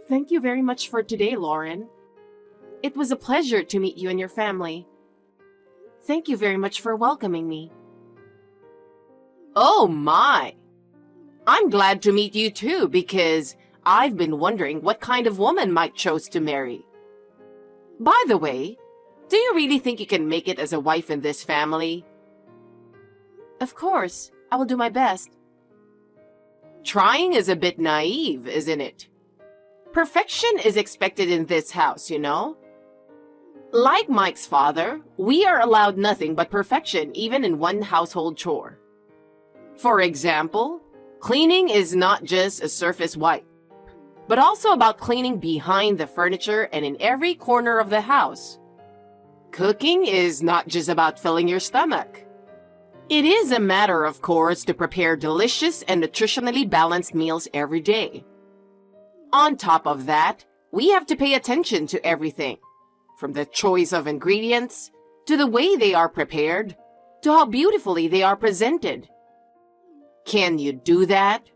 Thank you very much for today, Lauren. It was a pleasure to meet you and your family. Thank you very much for welcoming me. Oh my! I'm glad to meet you too because I've been wondering what kind of woman Mike chose to marry. By the way, do you really think you can make it as a wife in this family? Of course, I will do my best. Trying is a bit naive, isn't it? Perfection is expected in this house, you know? Like Mike's father, we are allowed nothing but perfection even in one household chore. For example, cleaning is not just a surface wipe, but also about cleaning behind the furniture and in every corner of the house. Cooking is not just about filling your stomach. It is a matter, of course, to prepare delicious and nutritionally balanced meals every day. On top of that, we have to pay attention to everything, from the choice of ingredients, to the way they are prepared, to how beautifully they are presented. Can you do that?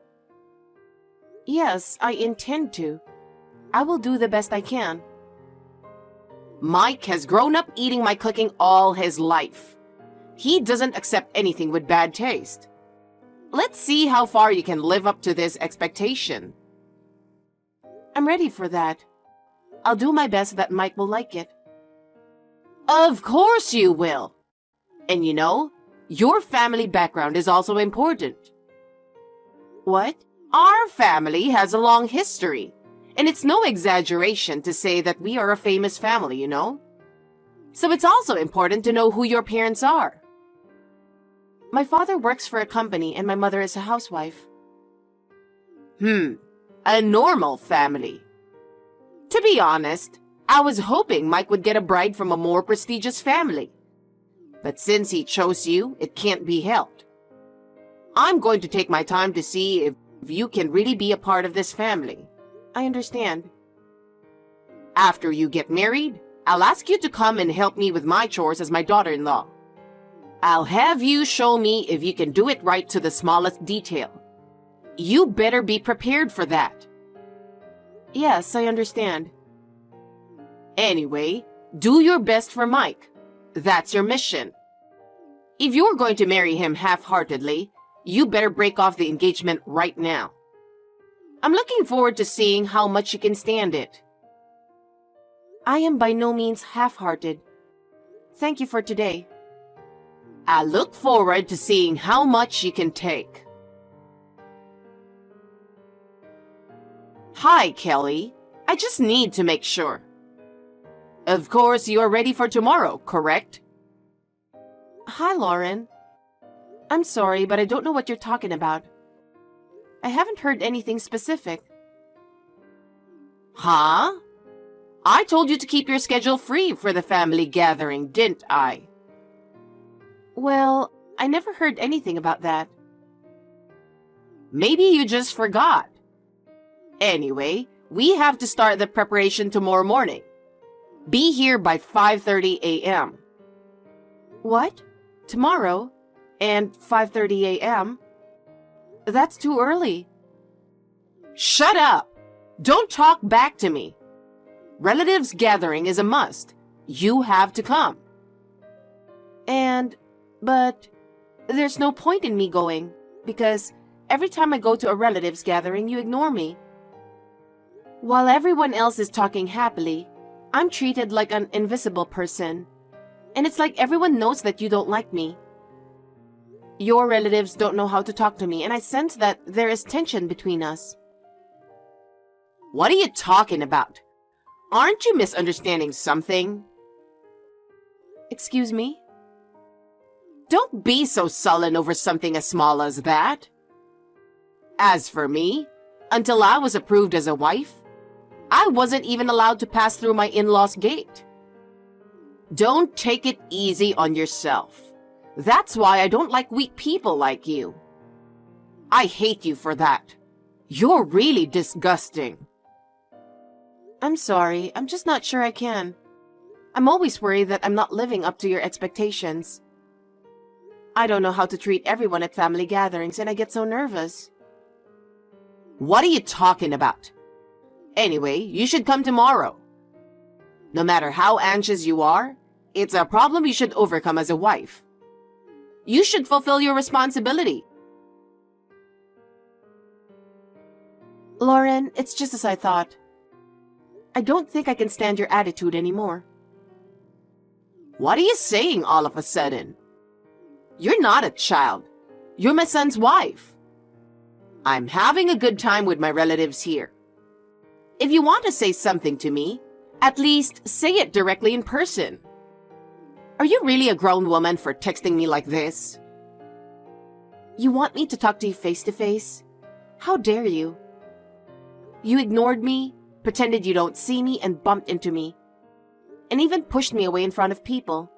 Yes, I intend to. I will do the best I can. Mike has grown up eating my cooking all his life. He doesn't accept anything with bad taste. Let's see how far you can live up to this expectation. I'm ready for that. I'll do my best that Mike will like it. Of course you will. And you know, your family background is also important. What? Our family has a long history, and it's no exaggeration to say that we are a famous family, you know? So it's also important to know who your parents are. My father works for a company and my mother is a housewife. A normal family. To be honest, I was hoping Mike would get a bride from a more prestigious family. But since he chose you, it can't be helped. I'm going to take my time to see if you can really be a part of this family. I understand. After you get married, I'll ask you to come and help me with my chores as my daughter-in-law. I'll have you show me if you can do it right to the smallest detail. You better be prepared for that. Yes, I understand. Anyway, do your best for Mike. That's your mission. If you're going to marry him half-heartedly, you better break off the engagement right now. I'm looking forward to seeing how much you can stand it. I am by no means half-hearted. Thank you for today. I look forward to seeing how much you can take. Hi, Kelly. I just need to make sure. Of course, you are ready for tomorrow, correct? Hi, Lauren. I'm sorry, but I don't know what you're talking about. I haven't heard anything specific. Huh? I told you to keep your schedule free for the family gathering, didn't I? Well, I never heard anything about that. Maybe you just forgot. Anyway, we have to start the preparation tomorrow morning. Be here by 5:30 a.m. What? Tomorrow? And 5:30 a.m.? That's too early. Shut up! Don't talk back to me. Relatives gathering is a must. You have to come. But there's no point in me going, because every time I go to a relatives gathering, you ignore me. While everyone else is talking happily, I'm treated like an invisible person. And it's like everyone knows that you don't like me. Your relatives don't know how to talk to me, and I sense that there is tension between us. What are you talking about? Aren't you misunderstanding something? Excuse me? Don't be so sullen over something as small as that. As for me, until I was approved as a wife, I wasn't even allowed to pass through my in-laws' gate. Don't take it easy on yourself. That's why I don't like weak people like you. I hate you for that. You're really disgusting. I'm sorry, I'm just not sure I can. I'm always worried that I'm not living up to your expectations. I don't know how to treat everyone at family gatherings, and I get so nervous. What are you talking about? Anyway, you should come tomorrow. No matter how anxious you are, it's a problem you should overcome as a wife. You should fulfill your responsibility. Lauren, it's just as I thought. I don't think I can stand your attitude anymore. What are you saying all of a sudden? You're not a child. You're my son's wife. I'm having a good time with my relatives here. If you want to say something to me, at least say it directly in person. Are you really a grown woman for texting me like this? You want me to talk to you face to face? How dare you? You ignored me, pretended you don't see me, and bumped into me. And even pushed me away in front of people.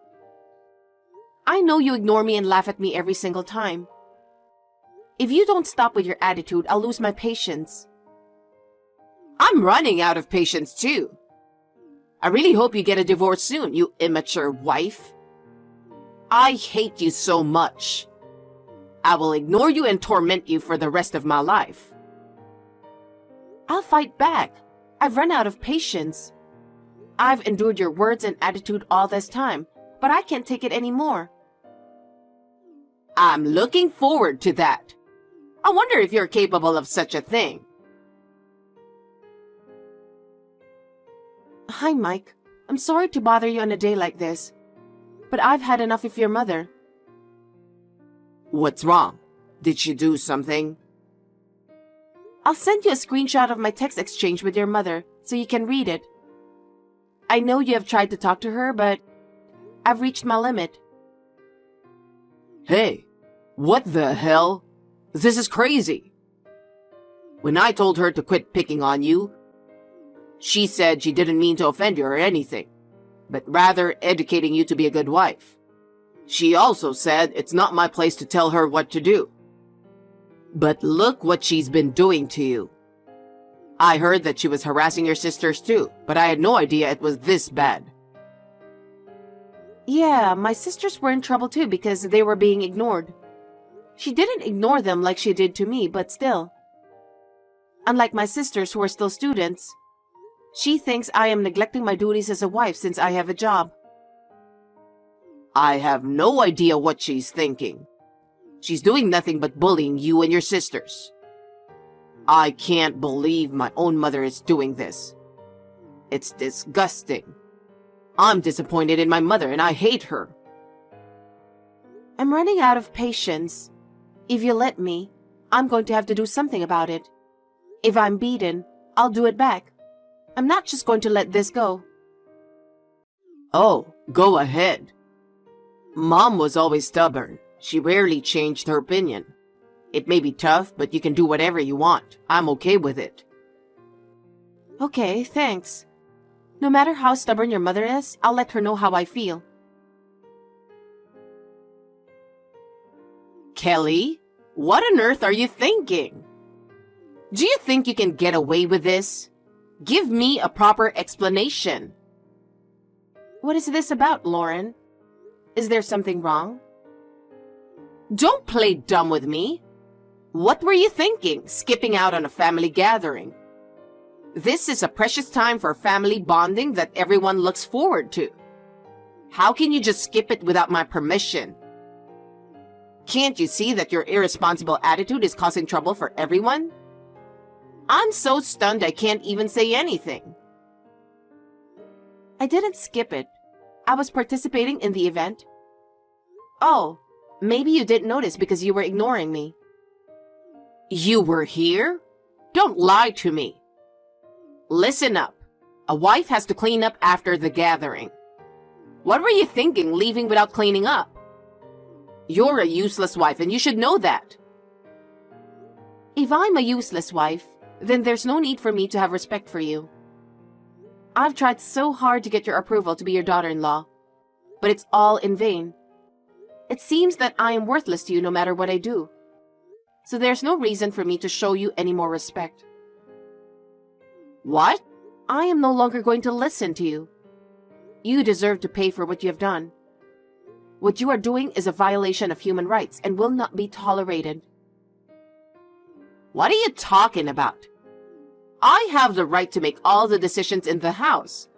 I know you ignore me and laugh at me every single time. If you don't stop with your attitude, I'll lose my patience. I'm running out of patience too. I really hope you get a divorce soon, you immature wife. I hate you so much. I will ignore you and torment you for the rest of my life. I'll fight back. I've run out of patience. I've endured your words and attitude all this time, but I can't take it anymore. I'm looking forward to that. I wonder if you're capable of such a thing. Hi, Mike. I'm sorry to bother you on a day like this, but I've had enough of your mother. What's wrong? Did she do something? I'll send you a screenshot of my text exchange with your mother so you can read it. I know you have tried to talk to her, but I've reached my limit. Hey, what the hell? This is crazy. When I told her to quit picking on you, she said she didn't mean to offend you or anything, but rather educating you to be a good wife. She also said it's not my place to tell her what to do. But look what she's been doing to you. I heard that she was harassing your sisters too, but I had no idea it was this bad. Yeah, my sisters were in trouble too because they were being ignored. She didn't ignore them like she did to me, but still. Unlike my sisters who are still students, she thinks I am neglecting my duties as a wife since I have a job. I have no idea what she's thinking. She's doing nothing but bullying you and your sisters. I can't believe my own mother is doing this. It's disgusting. I'm disappointed in my mother and I hate her. I'm running out of patience. If you let me, I'm going to have to do something about it. If I'm beaten, I'll do it back. I'm not just going to let this go. Oh, go ahead. Mom was always stubborn. She rarely changed her opinion. It may be tough, but you can do whatever you want. I'm okay with it. Okay, thanks. No matter how stubborn your mother is, I'll let her know how I feel. Kelly, what on earth are you thinking? Do you think you can get away with this? Give me a proper explanation. What is this about, Lauren? Is there something wrong? Don't play dumb with me. What were you thinking, skipping out on a family gathering? This is a precious time for family bonding that everyone looks forward to. How can you just skip it without my permission? Can't you see that your irresponsible attitude is causing trouble for everyone? I'm so stunned I can't even say anything. I didn't skip it. I was participating in the event. Oh, maybe you didn't notice because you were ignoring me. You were here? Don't lie to me. Listen up. A wife has to clean up after the gathering. What were you thinking, leaving without cleaning up? You're a useless wife and you should know that. If I'm a useless wife, then there's no need for me to have respect for you. I've tried so hard to get your approval to be your daughter-in-law, but it's all in vain. It seems that I am worthless to you no matter what I do. So there's no reason for me to show you any more respect. What? I am no longer going to listen to you. You deserve to pay for what you have done. What you are doing is a violation of human rights and will not be tolerated. What are you talking about? I have the right to make all the decisions in the house.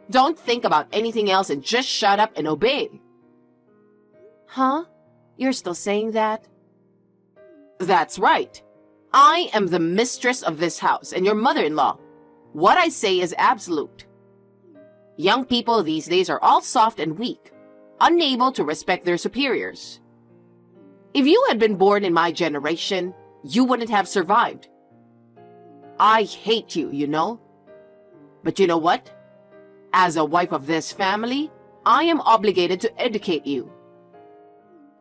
Don't think about anything else and just shut up and obey. Huh? You're still saying that? That's right. I am the mistress of this house and your mother-in-law. What I say is absolute. Young people these days are all soft and weak, unable to respect their superiors. If you had been born in my generation, you wouldn't have survived. I hate you, you know. But you know what? As a wife of this family, I am obligated to educate you.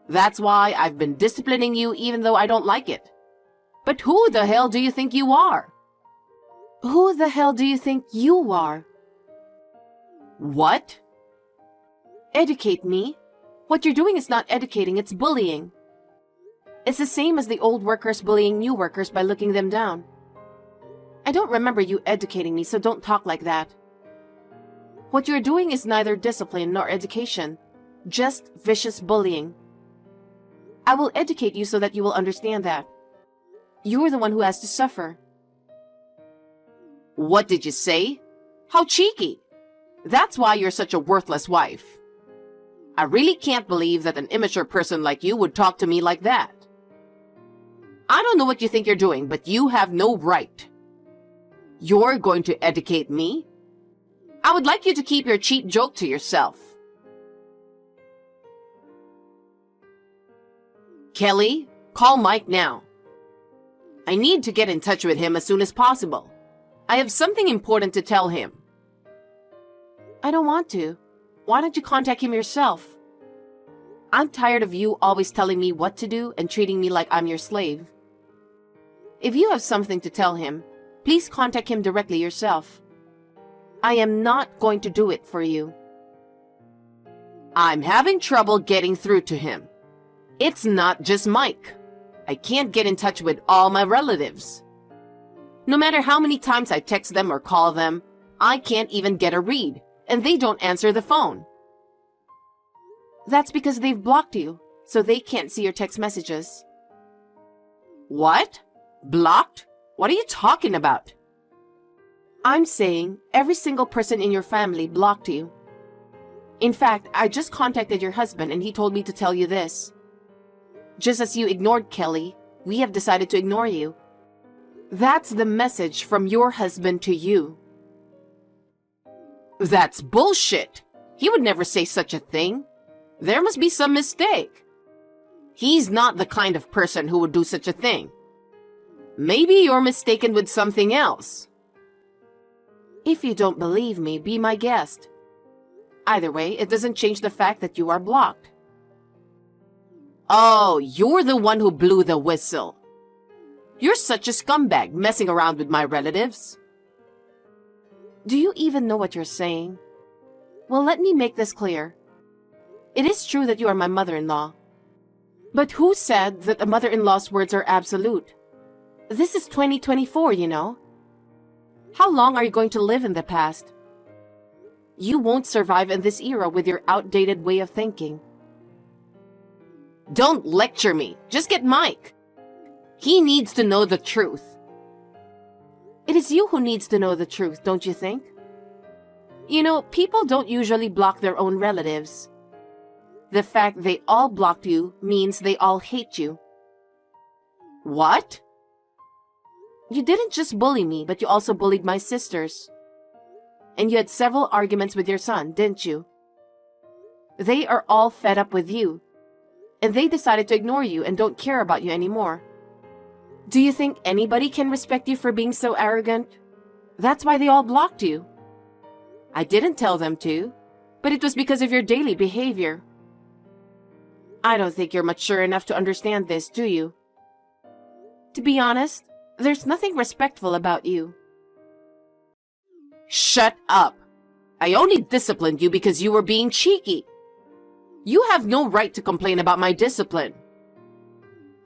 That's why I've been disciplining you even though I don't like it. But who the hell do you think you are? Who the hell do you think you are? What? Educate me? What you're doing is not educating, it's bullying. It's the same as the old workers bullying new workers by looking them down. I don't remember you educating me, so don't talk like that. What you're doing is neither discipline nor education, just vicious bullying. I will educate you so that you will understand that. You're the one who has to suffer. What did you say? How cheeky! That's why you're such a worthless wife. I really can't believe that an immature person like you would talk to me like that. I don't know what you think you're doing, but you have no right. You're going to educate me? I would like you to keep your cheap joke to yourself. Kelly, call Mike now. I need to get in touch with him as soon as possible. I have something important to tell him. I don't want to. Why don't you contact him yourself? I'm tired of you always telling me what to do and treating me like I'm your slave. If you have something to tell him, please contact him directly yourself. I am not going to do it for you. I'm having trouble getting through to him. It's not just Mike. I can't get in touch with all my relatives. No matter how many times I text them or call them, I can't even get a read, and they don't answer the phone. That's because they've blocked you, so they can't see your text messages. What? Blocked? What are you talking about? I'm saying every single person in your family blocked you. In fact, I just contacted your husband and he told me to tell you this. Just as you ignored Kelly, we have decided to ignore you. That's the message from your husband to you. That's bullshit. He would never say such a thing. There must be some mistake. He's not the kind of person who would do such a thing. Maybe you're mistaken with something else. If you don't believe me, be my guest. Either way, it doesn't change the fact that you are blocked. Oh, you're the one who blew the whistle. You're such a scumbag messing around with my relatives. Do you even know what you're saying? Well, let me make this clear. It is true that you are my mother-in-law. But who said that a mother-in-law's words are absolute? This is 2024, you know. How long are you going to live in the past? You won't survive in this era with your outdated way of thinking. Don't lecture me. Just get Mike. He needs to know the truth. It is you who needs to know the truth, don't you think? You know, people don't usually block their own relatives. The fact they all blocked you means they all hate you. What? You didn't just bully me, but you also bullied my sisters. And you had several arguments with your son, didn't you? They are all fed up with you. And they decided to ignore you and don't care about you anymore. Do you think anybody can respect you for being so arrogant? That's why they all blocked you. I didn't tell them to, but it was because of your daily behavior. I don't think you're mature enough to understand this, do you? To be honest, there's nothing respectful about you. Shut up. I only disciplined you because you were being cheeky. You have no right to complain about my discipline.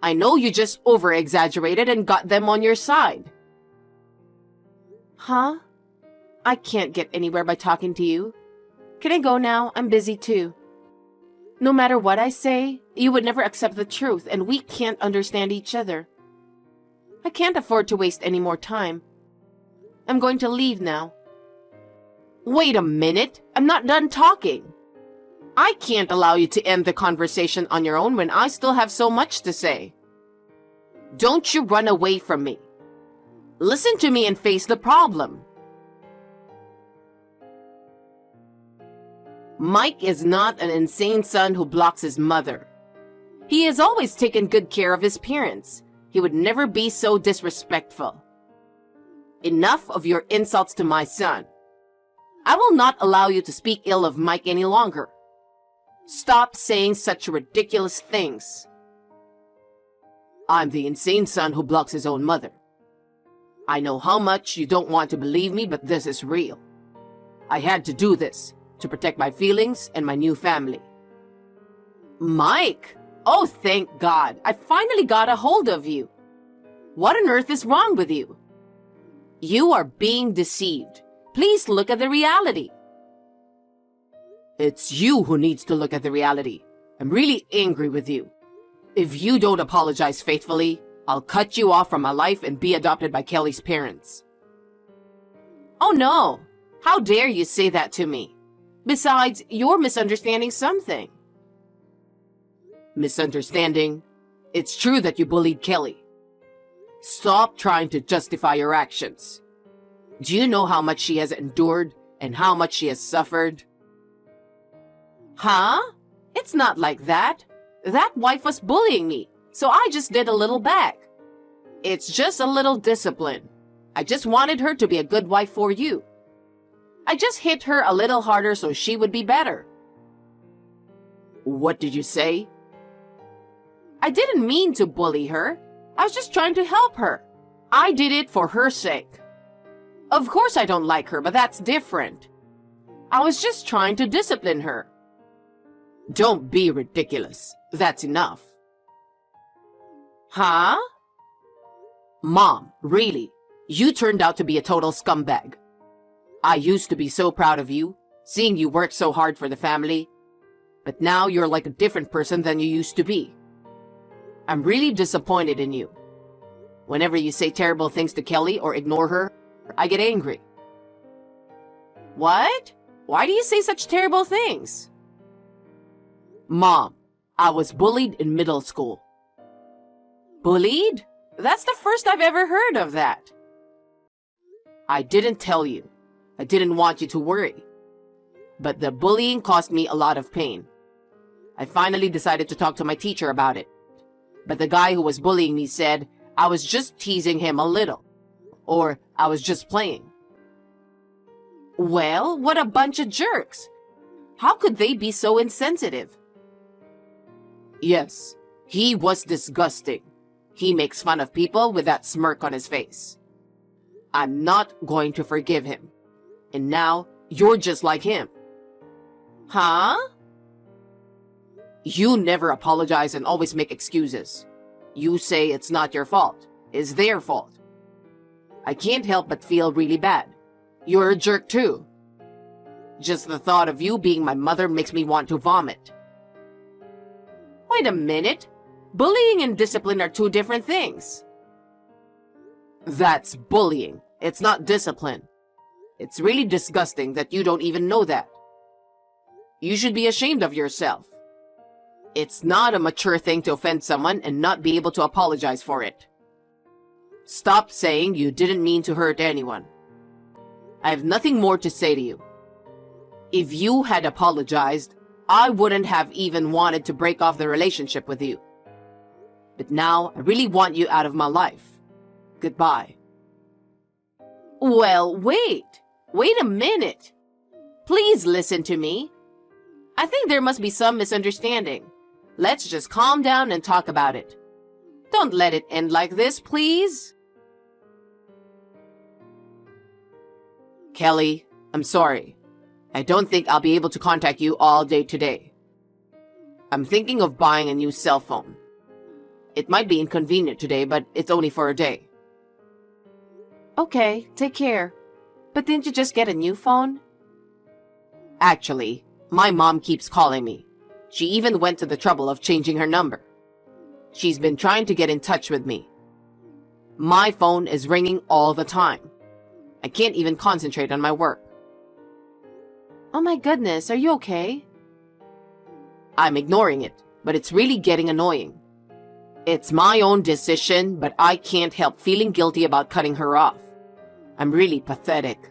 I know you just over-exaggerated and got them on your side. Huh? I can't get anywhere by talking to you. Can I go now? I'm busy too. No matter what I say, you would never accept the truth and we can't understand each other. I can't afford to waste any more time. I'm going to leave now. Wait a minute. I'm not done talking. I can't allow you to end the conversation on your own when I still have so much to say. Don't you run away from me. Listen to me and face the problem. Mike is not an insane son who blocks his mother. He has always taken good care of his parents. He would never be so disrespectful. Enough of your insults to my son. I will not allow you to speak ill of Mike any longer. Stop saying such ridiculous things. I'm the insane son who blocks his own mother. I know how much you don't want to believe me, but this is real. I had to do this to protect my feelings and my new family. Mike! Oh, thank God. I finally got a hold of you. What on earth is wrong with you? You are being deceived. Please look at the reality. It's you who needs to look at the reality. I'm really angry with you. If you don't apologize faithfully, I'll cut you off from my life and be adopted by Kelly's parents. Oh no! How dare you say that to me? Besides, you're misunderstanding something. Misunderstanding? It's true that you bullied Kelly. Stop trying to justify your actions. Do you know how much she has endured and how much she has suffered? Huh? It's not like that. That wife was bullying me, so I just did a little back. It's just a little discipline. I just wanted her to be a good wife for you. I just hit her a little harder so she would be better. What did you say? I didn't mean to bully her. I was just trying to help her. I did it for her sake. Of course I don't like her, but that's different. I was just trying to discipline her. Don't be ridiculous. That's enough. Huh? Mom, really? You turned out to be a total scumbag. I used to be so proud of you, seeing you work so hard for the family. But now you're like a different person than you used to be. I'm really disappointed in you. Whenever you say terrible things to Kelly or ignore her, I get angry. What? Why do you say such terrible things? Mom, I was bullied in middle school. Bullied? That's the first I've ever heard of that. I didn't tell you. I didn't want you to worry. But the bullying caused me a lot of pain. I finally decided to talk to my teacher about it. But the guy who was bullying me said I was just teasing him a little. Or I was just playing. Well, what a bunch of jerks. How could they be so insensitive? Yes, he was disgusting. He makes fun of people with that smirk on his face. I'm not going to forgive him. And now, you're just like him. Huh? You never apologize and always make excuses. You say it's not your fault. It's their fault. I can't help but feel really bad. You're a jerk too. Just the thought of you being my mother makes me want to vomit. Wait a minute. Bullying and discipline are two different things. That's bullying. It's not discipline. It's really disgusting that you don't even know that. You should be ashamed of yourself. It's not a mature thing to offend someone and not be able to apologize for it. Stop saying you didn't mean to hurt anyone. I have nothing more to say to you. If you had apologized, I wouldn't have even wanted to break off the relationship with you. But now I really want you out of my life. Goodbye. Well, wait. Wait a minute. Please listen to me. I think there must be some misunderstanding. Let's just calm down and talk about it. Don't let it end like this, please. Kelly, I'm sorry. I don't think I'll be able to contact you all day today. I'm thinking of buying a new cell phone. It might be inconvenient today, but it's only for a day. Okay, take care. But didn't you just get a new phone? Actually, my mom keeps calling me. She even went to the trouble of changing her number. She's been trying to get in touch with me. My phone is ringing all the time. I can't even concentrate on my work. Oh my goodness, are you okay? I'm ignoring it, but it's really getting annoying. It's my own decision, but I can't help feeling guilty about cutting her off. I'm really pathetic.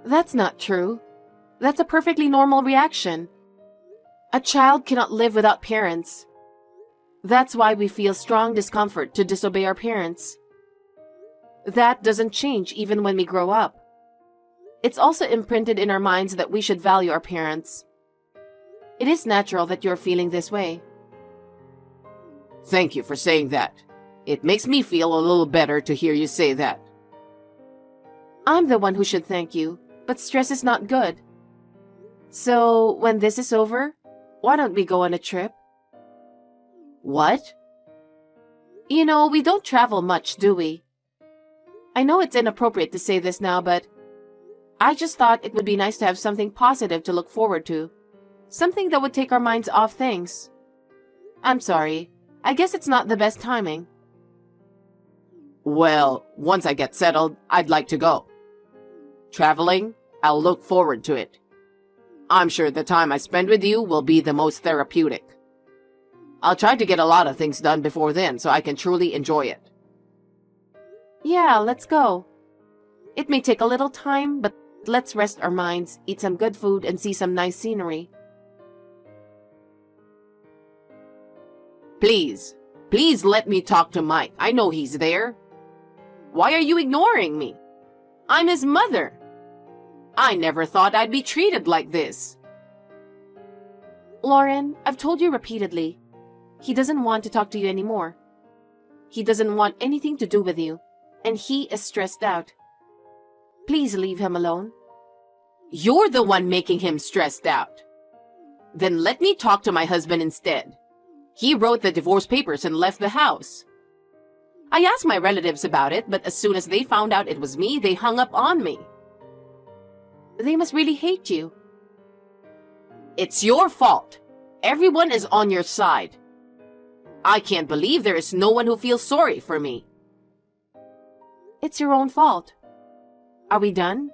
That's not true. That's a perfectly normal reaction. A child cannot live without parents. That's why we feel strong discomfort to disobey our parents. That doesn't change even when we grow up. It's also imprinted in our minds that we should value our parents. It is natural that you're feeling this way. Thank you for saying that. It makes me feel a little better to hear you say that. I'm the one who should thank you, but stress is not good. So, when this is over, why don't we go on a trip? What? You know, we don't travel much, do we? I know it's inappropriate to say this now, but I just thought it would be nice to have something positive to look forward to. Something that would take our minds off things. I'm sorry. I guess it's not the best timing. Well, once I get settled, I'd like to go. Traveling, I'll look forward to it. I'm sure the time I spend with you will be the most therapeutic. I'll try to get a lot of things done before then so I can truly enjoy it. Yeah, let's go. It may take a little time, but let's rest our minds, eat some good food, and see some nice scenery. Please let me talk to Mike. I know he's there. Why are you ignoring me? I'm his mother. I never thought I'd be treated like this. Lauren, I've told you repeatedly. He doesn't want to talk to you anymore. He doesn't want anything to do with you, and he is stressed out. Please leave him alone. You're the one making him stressed out. Then let me talk to my husband instead. He wrote the divorce papers and left the house. I asked my relatives about it, but as soon as they found out it was me, they hung up on me. They must really hate you. It's your fault. Everyone is on your side. I can't believe there is no one who feels sorry for me. It's your own fault. Are we done?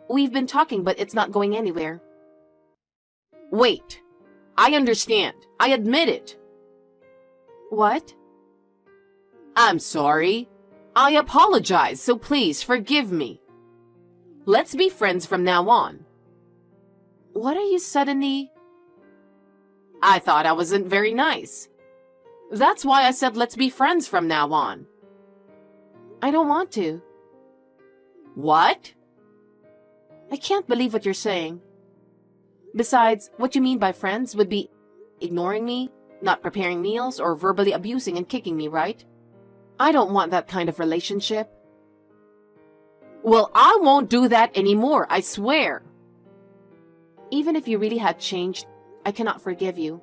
We've been talking, but it's not going anywhere. Wait. I understand. I admit it. What? I'm sorry. I apologize, so please forgive me. Let's be friends from now on. What are you suddenly... I thought I wasn't very nice. That's why I said let's be friends from now on. I don't want to. What? I can't believe what you're saying. Besides, what you mean by friends would be ignoring me, not preparing meals, or verbally abusing and kicking me, right? I don't want that kind of relationship. Well, I won't do that anymore, I swear. Even if you really had changed, I cannot forgive you.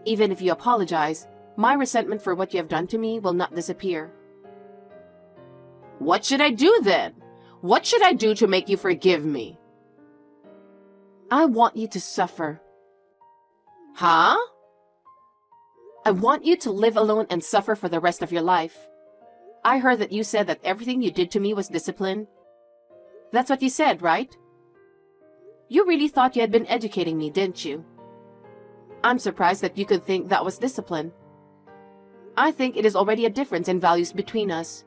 Even if you apologize, my resentment for what you have done to me will not disappear. What should I do then? What should I do to make you forgive me? I want you to suffer. Huh? I want you to live alone and suffer for the rest of your life. I heard that you said that everything you did to me was discipline. That's what you said, right? You really thought you had been educating me, didn't you? I'm surprised that you could think that was discipline. I think it is already a difference in values between us.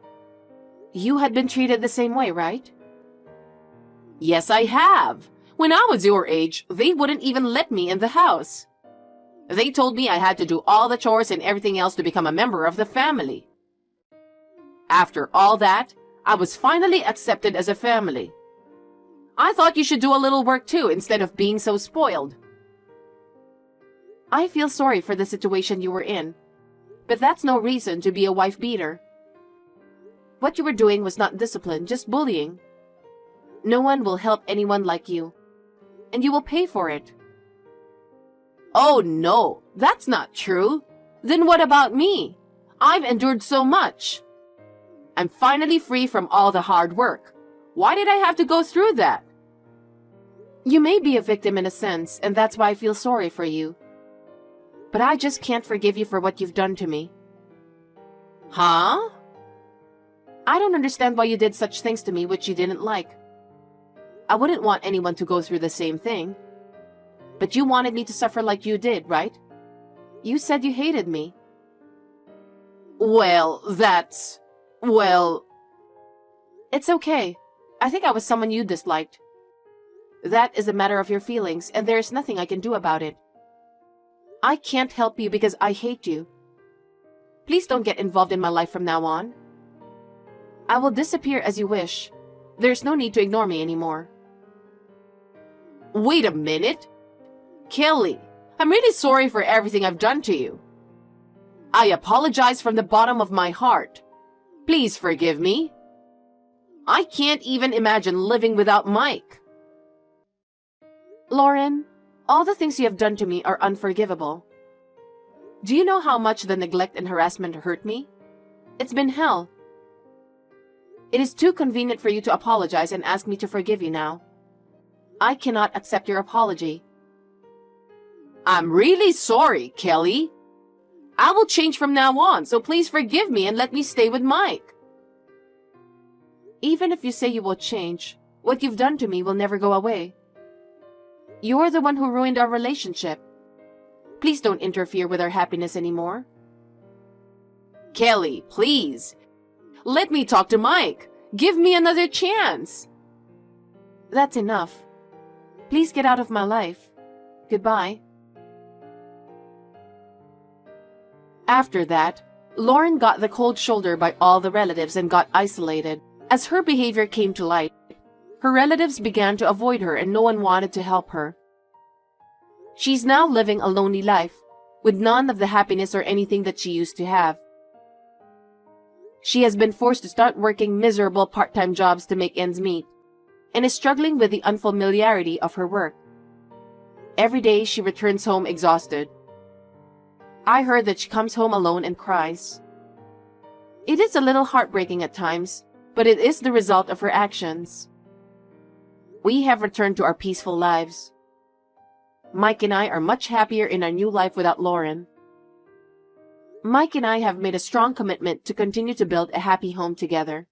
You had been treated the same way, right? Yes, I have. When I was your age, they wouldn't even let me in the house. They told me I had to do all the chores and everything else to become a member of the family. After all that, I was finally accepted as a family. I thought you should do a little work too instead of being so spoiled. I feel sorry for the situation you were in, but that's no reason to be a wife beater. What you were doing was not discipline, just bullying. No one will help anyone like you, and you will pay for it. Oh no, that's not true. Then what about me? I've endured so much. I'm finally free from all the hard work. Why did I have to go through that? You may be a victim in a sense, and that's why I feel sorry for you. But I just can't forgive you for what you've done to me. Huh? I don't understand why you did such things to me which you didn't like. I wouldn't want anyone to go through the same thing. But you wanted me to suffer like you did, right? You said you hated me. Well, It's okay. I think I was someone you disliked. That is a matter of your feelings, and there is nothing I can do about it. I can't help you because I hate you. Please don't get involved in my life from now on. I will disappear as you wish. There's no need to ignore me anymore. wait a minute. Kelly, I'm really sorry for everything I've done to you. I apologize from the bottom of my heart. Please forgive me. I can't even imagine living without Mike. Lauren, all the things you have done to me are unforgivable. Do you know how much the neglect and harassment hurt me? It's been hell. It is too convenient for you to apologize and ask me to forgive you now. I cannot accept your apology. I'm really sorry, Kelly. I will change from now on, so please forgive me and let me stay with Mike. Even if you say you will change, what you've done to me will never go away. You're the one who ruined our relationship. Please don't interfere with our happiness anymore. Kelly, please. Let me talk to Mike. Give me another chance. That's enough. Please get out of my life. Goodbye. After that, Lauren got the cold shoulder by all the relatives and got isolated. As her behavior came to light, her relatives began to avoid her and no one wanted to help her. She's now living a lonely life, with none of the happiness or anything that she used to have. She has been forced to start working miserable part-time jobs to make ends meet, and is struggling with the unfamiliarity of her work. Every day she returns home exhausted. I heard that she comes home alone and cries. It is a little heartbreaking at times, but it is the result of her actions. We have returned to our peaceful lives. Mike and I are much happier in our new life without Lauren. Mike and I have made a strong commitment to continue to build a happy home together.